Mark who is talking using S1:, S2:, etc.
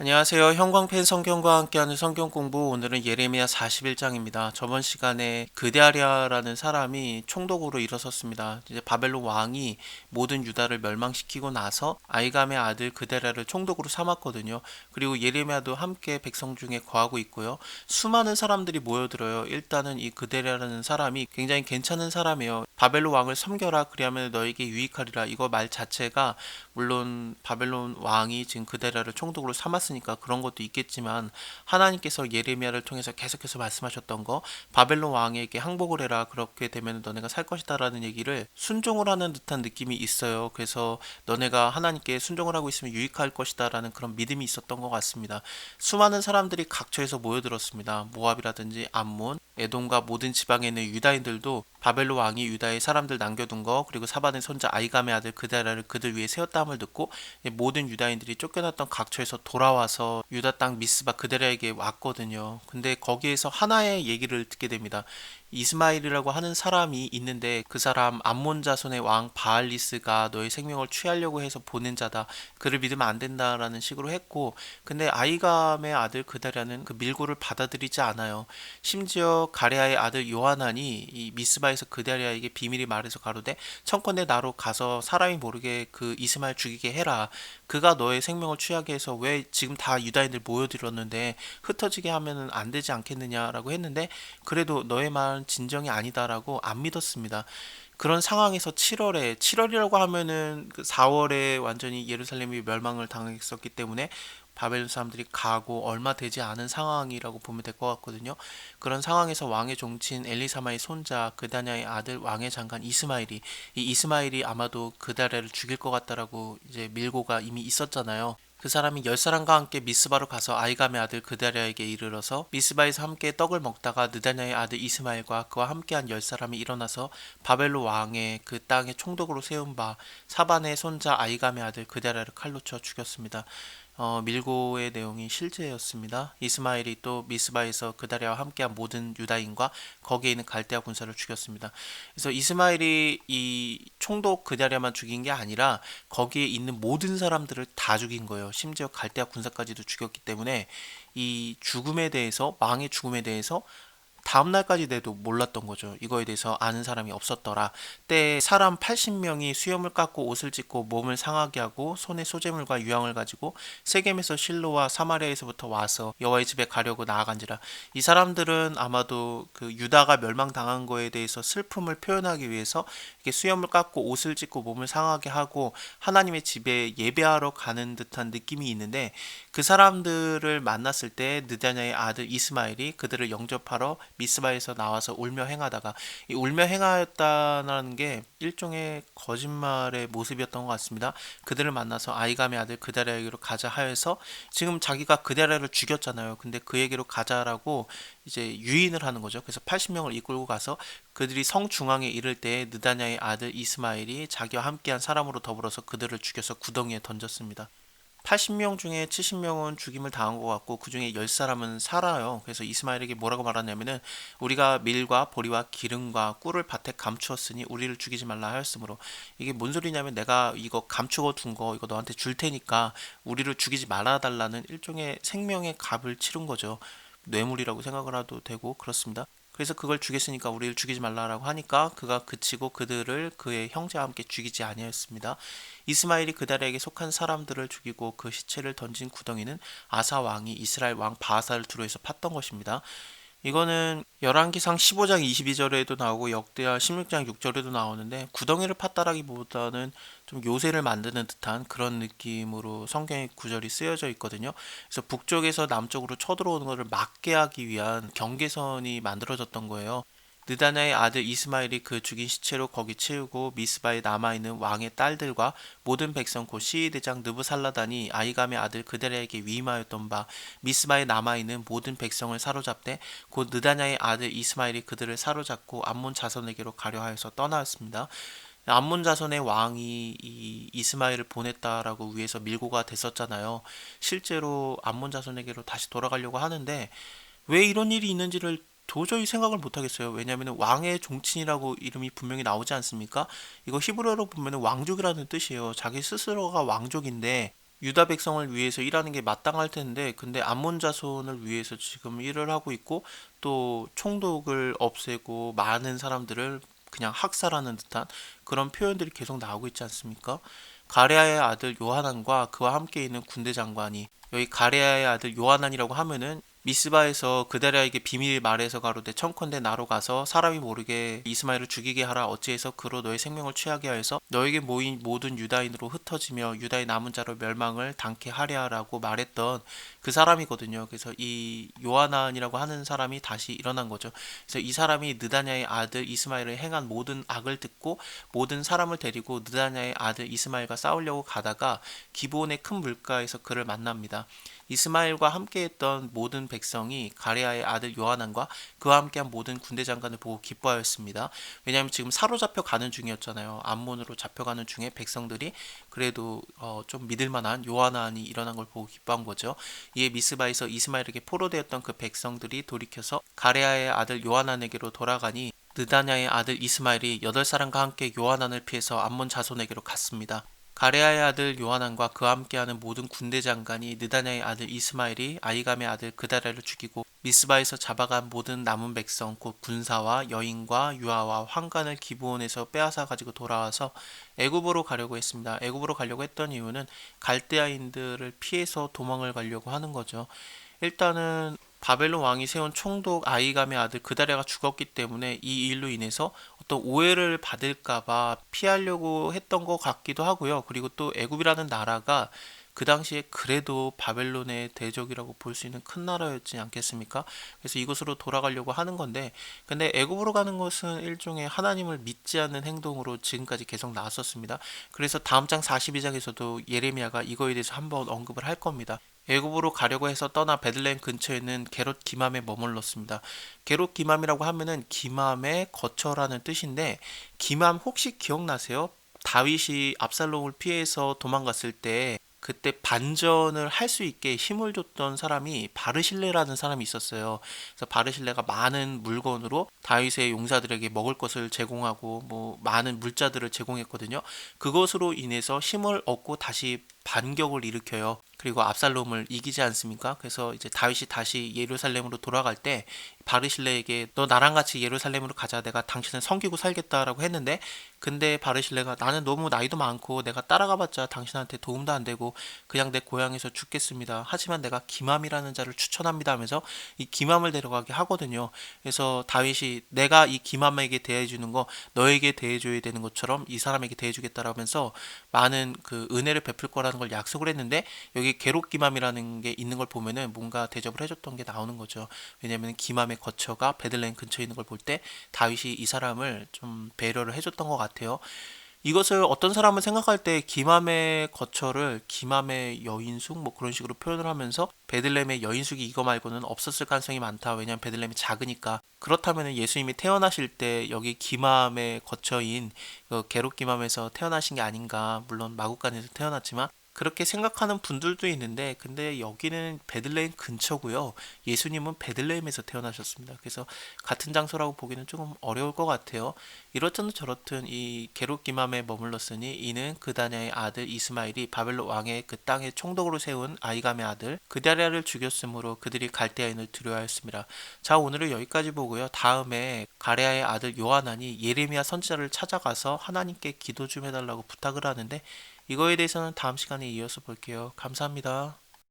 S1: 안녕하세요. 형광펜 성경과 함께하는 성경 공부. 오늘은 예레미야 41장입니다. 저번 시간에 그데아랴라는 사람이 총독으로 일어섰습니다. 이제 바벨론 왕이 모든 유다를 멸망시키고 나서 아이감의 아들 그데랴를 총독으로 삼았거든요. 그리고 예레미야도 함께 백성 중에 거하고 있고요. 수많은 사람들이 모여들어요. 일단은 이 그데랴라는 사람이 굉장히 괜찮은 사람이에요. 바벨론 왕을 섬겨라, 그리하면 너에게 유익하리라. 이거 말 자체가, 물론 바벨론 왕이 지금 그데랴를 총독으로 삼았으니까 그런 것도 있겠지만, 하나님께서 예레미야를 통해서 계속해서 말씀하셨던 거, 바벨론 왕에게 항복을 해라, 그렇게 되면 너네가 살 것이다라는 얘기를 순종을 하는 듯한 느낌이 있어요. 그래서 너네가 하나님께 순종을 하고 있으면 유익할 것이다라는 그런 믿음이 있었던 것 같습니다. 수많은 사람들이 각처에서 모여들었습니다. 모압이라든지 암몬, 에돔과 모든 지방에 있는 유다인들도 바벨론 왕이 유다의 사람들 남겨둔 거, 그리고 사반의 손자 아이감의 아들 그데랴를 그들 위에 세웠다함을 듣고 모든 유다인들이 쫓겨났던 각처에서 돌아와서 유다 땅 미스바 그데랴에게 왔거든요. 근데 거기에서 하나의 얘기를 듣게 됩니다. 이스마일이라고 하는 사람이 있는데, 그 사람 암몬 자손의 왕 바알리스가 너의 생명을 취하려고 해서 보낸 자다. 그를 믿으면 안 된다라는 식으로 했고, 근데 아이감의 아들 그데랴는 그 밀고를 받아들이지 않아요. 심지어 가레아의 아들 요하난이 이 미스바에서 그데랴에게 비밀이 말해서 가로되, 청컨대 나로 가서 사람이 모르게 그 이스마엘 죽이게 해라. 그가 너의 생명을 취하게 해서 왜 지금 다 유다인들 모여들었는데 흩어지게 하면은 안 되지 않겠느냐라고 했는데, 그래도 너의 말은 진정이 아니다라고 안 믿었습니다. 그런 상황에서 7월이라고 하면은 그 4월에 완전히 예루살렘이 멸망을 당했었기 때문에 바벨론 사람들이 가고 얼마 되지 않은 상황이라고 보면 될 것 같거든요. 그런 상황에서 왕의 종친 엘리사마의 손자 그다냐의 아들 왕의 장관 이스마일이, 이 이스마일이 아마도 그다랴를 죽일 것 같다라고 이제 밀고가 이미 있었잖아요. 그 사람이 열 사람과 함께 미스바로 가서 아이감의 아들 그다랴에게 이르러서, 미스바에서 함께 떡을 먹다가 느다냐의 아들 이스마엘과 그와 함께한 열 사람이 일어나서 바벨론 왕의 그 땅의 총독으로 세운 바 사반의 손자 아이감의 아들 그다랴를 칼로 쳐 죽였습니다. 밀고의 내용이 실제였습니다. 이스마엘이 또 미스바에서 그다랴와 함께한 모든 유다인과 거기에 있는 갈대아 군사를 죽였습니다. 그래서 이스마엘이 이 총독 그다랴만 죽인 게 아니라 거기에 있는 모든 사람들을 다 죽인 거예요. 심지어 갈대아 군사까지도 죽였기 때문에 이 죽음에 대해서, 왕의 죽음에 대해서 다음 날까지 돼도 몰랐던 거죠. 이거에 대해서 아는 사람이 없었더라. 때 사람 80명이 수염을 깎고 옷을 찢고 몸을 상하게 하고 손에 소재물과 유황을 가지고 세겜에서 실로와 사마리아에서부터 와서 여호와의 집에 가려고 나아간지라. 이 사람들은 아마도 그 유다가 멸망당한 거에 대해서 슬픔을 표현하기 위해서 이렇게 수염을 깎고 옷을 찢고 몸을 상하게 하고 하나님의 집에 예배하러 가는 듯한 느낌이 있는데, 그 사람들을 만났을 때 느다냐의 아들 이스마엘이 그들을 영접하러 미스바에서 나와서 울며 행하다가, 이 울며 행하였다는 게 일종의 거짓말의 모습이었던 것 같습니다. 그들을 만나서 아이감의 아들 그다랴에게로 가자 하여서, 지금 자기가 그다랴를 죽였잖아요. 근데 그에게로 가자라고 이제 유인을 하는 거죠. 그래서 80명을 이끌고 가서 그들이 성 중앙에 이를 때 느다냐의 아들 이스마엘이 자기와 함께한 사람으로 더불어서 그들을 죽여서 구덩이에 던졌습니다. 80명 중에 70명은 죽임을 당한 것 같고 그 중에 10사람은 살아요. 그래서 이스마엘에게 뭐라고 말하냐면은, 우리가 밀과 보리와 기름과 꿀을 밭에 감추었으니 우리를 죽이지 말라 하였으므로, 이게 뭔 소리냐면 내가 이거 감추어 둔 거 이거 너한테 줄 테니까 우리를 죽이지 말아 달라는 일종의 생명의 값을 치른 거죠. 뇌물이라고 생각을 해도 되고 그렇습니다. 그래서 그걸 주겠으니까 우리를 죽이지 말라라고 하니까 그가 그치고 그들을 그의 형제와 함께 죽이지 아니하였습니다. 이스마엘이 그달에게 속한 사람들을 죽이고 그 시체를 던진 구덩이는 아사 왕이 이스라엘 왕 바하사를 두루에서 팠던 것입니다. 이거는 열왕기상 15장 22절에도 나오고 역대하 16장 6절에도 나오는데, 구덩이를 팠다라기보다는 좀 요새를 만드는 듯한 그런 느낌으로 성경의 구절이 쓰여져 있거든요. 그래서 북쪽에서 남쪽으로 쳐들어오는 것을 막게 하기 위한 경계선이 만들어졌던 거예요. 느다냐의 아들 이스마엘이 그 죽인 시체로 거기 채우고, 미스바에 남아있는 왕의 딸들과 모든 백성 곧 시위대장 느부살라단이 아이감의 아들 그데랴에게 위임하였던 바 미스바에 남아있는 모든 백성을 사로잡되, 곧 느다냐의 아들 이스마엘이 그들을 사로잡고 암몬 자손에게로 가려 하여서 떠나왔습니다. 암몬 자손의 왕이 이 이스마엘을 보냈다라고 위해서 밀고가 됐었잖아요. 실제로 암몬 자손에게로 다시 돌아가려고 하는데 왜 이런 일이 있는지를 도저히 생각을 못 하겠어요. 왜냐하면 왕의 종친이라고 이름이 분명히 나오지 않습니까? 이거 히브리어로 보면 왕족이라는 뜻이에요. 자기 스스로가 왕족인데 유다 백성을 위해서 일하는 게 마땅할 텐데 근데 암몬 자손을 위해서 지금 일을 하고 있고 또 총독을 없애고 많은 사람들을 그냥 학살하는 듯한 그런 표현들이 계속 나오고 있지 않습니까? 가레아의 아들 요하난과 그와 함께 있는 군대 장관이, 여기 가레아의 아들 요하난이라고 하면은 미스바에서 그다리아에게 비밀 말해서 가로되 청컨대 나로 가서 사람이 모르게 이스마엘을 죽이게 하라. 어찌해서 그로 너의 생명을 취하게 하여서 너에게 모인 모든 유다인으로 흩어지며 유다의 남은 자로 멸망을 당케 하랴라고 말했던 그 사람이거든요. 그래서 이 요하난이라고 하는 사람이 다시 일어난 거죠. 그래서 이 사람이 느다냐의 아들 이스마엘을 행한 모든 악을 듣고 모든 사람을 데리고 느다냐의 아들 이스마엘과 싸우려고 가다가 기브온의 큰 물가에서 그를 만납니다. 이스마엘과 함께했던 모든 백성이 가레아의 아들 요하난과 그와 함께한 모든 군대 장관을 보고 기뻐하였습니다. 왜냐하면 지금 사로잡혀 가는 중이었잖아요. 암몬으로 잡혀가는 중에 백성들이 그래도 좀 믿을만한 요하난이 일어난 걸 보고 기뻐한 거죠. 이에 미스바에서 이스마엘에게 포로되었던 그 백성들이 돌이켜서 가레아의 아들 요하난에게로 돌아가니 느다냐의 아들 이스마엘이 8사람과 함께 요하난을 피해서 암몬 자손에게로 갔습니다. 가레아의 아들 요하난과 그와 함께하는 모든 군대 장관이 느다냐의 아들 이스마엘이 아이감의 아들 그다랴를 죽이고 미스바에서 잡아간 모든 남은 백성 곧 군사와 여인과 유아와 환관을 기브온에서 빼앗아 가지고 돌아와서 애굽으로 가려고 했습니다. 애굽으로 가려고 했던 이유는 갈대아인들을 피해서 도망을 가려고 하는 거죠. 일단은 바벨론 왕이 세운 총독 아이감의 아들 그다랴가 죽었기 때문에 이 일로 인해서 어떤 오해를 받을까봐 피하려고 했던 것 같기도 하고요. 그리고 또 애굽이라는 나라가 그 당시에 그래도 바벨론의 대적이라고 볼 수 있는 큰 나라였지 않겠습니까? 그래서 이곳으로 돌아가려고 하는 건데, 근데 애굽으로 가는 것은 일종의 하나님을 믿지 않는 행동으로 지금까지 계속 나왔었습니다. 그래서 다음 장 42장에서도 예레미야가 이거에 대해서 한번 언급을 할 겁니다. 애굽으로 가려고 해서 떠나 베들레헴 근처에 있는 게롯 기맘에 머물렀습니다. 게롯 기맘이라고 하면은 기맘의 거처라는 뜻인데, 기맘 혹시 기억나세요? 다윗이 압살롬을 피해서 도망갔을 때 그때 반전을 할 수 있게 힘을 줬던 사람이 바르실레라는 사람이 있었어요. 그래서 바르실레가 많은 물건으로 다윗의 용사들에게 먹을 것을 제공하고 뭐 많은 물자들을 제공했거든요. 그것으로 인해서 힘을 얻고 다시 반격을 일으켜요. 그리고 압살롬을 이기지 않습니까? 그래서 이제 다윗이 다시 예루살렘으로 돌아갈 때 바르실레에게 너 나랑 같이 예루살렘으로 가자. 내가 당신을 섬기고 살겠다라고 했는데 근데 바르실레가 나는 너무 나이도 많고 내가 따라가봤자 당신한테 도움도 안 되고 그냥 내 고향에서 죽겠습니다. 하지만 내가 기맘이라는 자를 추천합니다 하면서 이 기맘을 데려가게 하거든요. 그래서 다윗이 내가 이 기맘에게 대해주는 거 너에게 대해줘야 되는 것처럼 이 사람에게 대해주겠다라면서 많은 그 은혜를 베풀 거라는 걸 약속을 했는데 여기 게롯 기맘이라는 게 있는 걸 보면은 뭔가 대접을 해줬던 게 나오는 거죠. 왜냐면 기맘의 거처가 베들레헴 근처에 있는 걸 볼 때 다윗이 이 사람을 좀 배려를 해줬던 것 같아요. 이것을 어떤 사람은 생각할 때 기맘의 거처를 기맘의 여인숙 뭐 그런 식으로 표현을 하면서 베들레헴의 여인숙이 이거 말고는 없었을 가능성이 많다. 왜냐하면 베들레헴이 작으니까. 그렇다면 예수님이 태어나실 때 여기 기맘의 거처인 그 게롯 기맘에서 태어나신 게 아닌가. 물론 마구간에서 태어났지만 그렇게 생각하는 분들도 있는데 근데 여기는 베들레헴 근처고요. 예수님은 베들레헴에서 태어나셨습니다. 그래서 같은 장소라고 보기는 조금 어려울 것 같아요. 이렇든 저렇든 이 게롯 기맘에 머물렀으니 이는 그다냐의 아들 이스마엘이 바벨론 왕의 그 땅의 총독으로 세운 아이감의 아들 그다랴를 죽였으므로 그들이 갈대아인을 두려워하였습니다. 자, 오늘은 여기까지 보고요. 다음에 가레아의 아들 요하난이 예레미야 선지자를 찾아가서 하나님께 기도 좀 해달라고 부탁을 하는데 이거에 대해서는 다음 시간에 이어서 볼게요. 감사합니다.